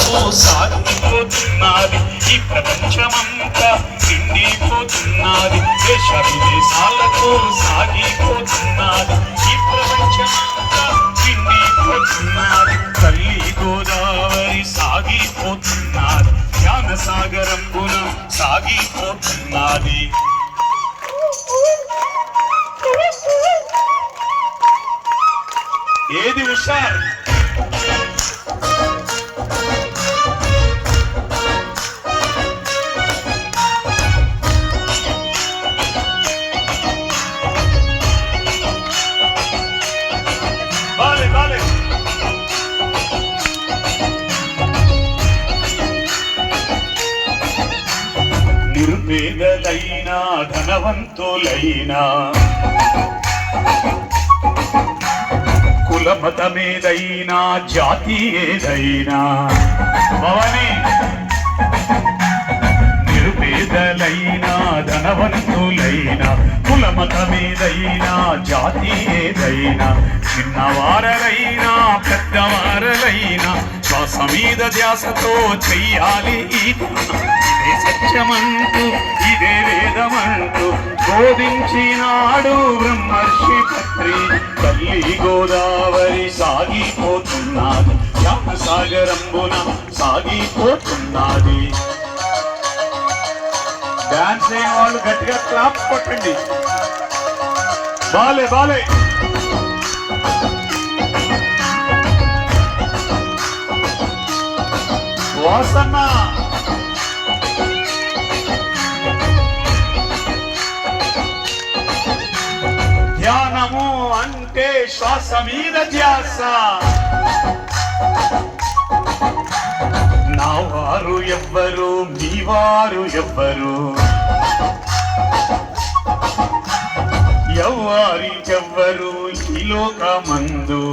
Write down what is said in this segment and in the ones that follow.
సాలతో సాగిపోతున్నది ఈ ప్రపంచమంతా నిండిపోతున్నది దేశ విదేశాలతో సాగిపోతున్నది ఈ ప్రపంచమంతా నిండిపోతున్నది తల్లి గోదావరి సాగిపోతున్నది జ్ఞాన సాగరంబున సాగిపోతున్నది ఏది హుషారు నిరుపేదలైనా ధనవంతులైనా కుల మతమేదైనా జాతి ఏదైనా భవని నిరుపేదలైనా ధనవంతులైనా కుల మతమేదైనా జాతి ఏదైనా చిన్నవారలైనా పెద్దవారలైనా శ్వాస మీద ధ్యాసతో చెయ్యాలి ఇదే సత్యమంటూ ఇదే వేదమంటూ బోధించినాడు బ్రహ్మర్షి పత్రి తల్లి గోదావరి సాగిపోతున్నది జ్ఞాన సాగరంబున సాగిపోతున్నది డాన్స్ అయిన వాళ్ళు గట్టిగా క్లాప్ కొట్టండి బాలే బాలే వాసన్న ధ్యానము అంటే శ్వాస మీద ధ్యాస నా వారు ఎవ్వరు మీ వారు ఎవ్వరు ఎవ్వరికెవ్వరు ఈ లోకమందు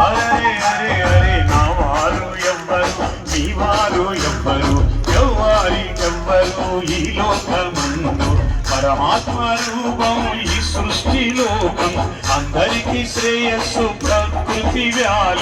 అరే అరే అరే నా వారు ఎవ్వరు మీ వారు ఎవ్వరు ఎవ్వరికెవ్వరు ఈ లోకమందు పరమాత్మ రూపం ఈ సృష్టి లోకం అందరికీ శ్రేయస్సు ప్రకృతి వ్యాలి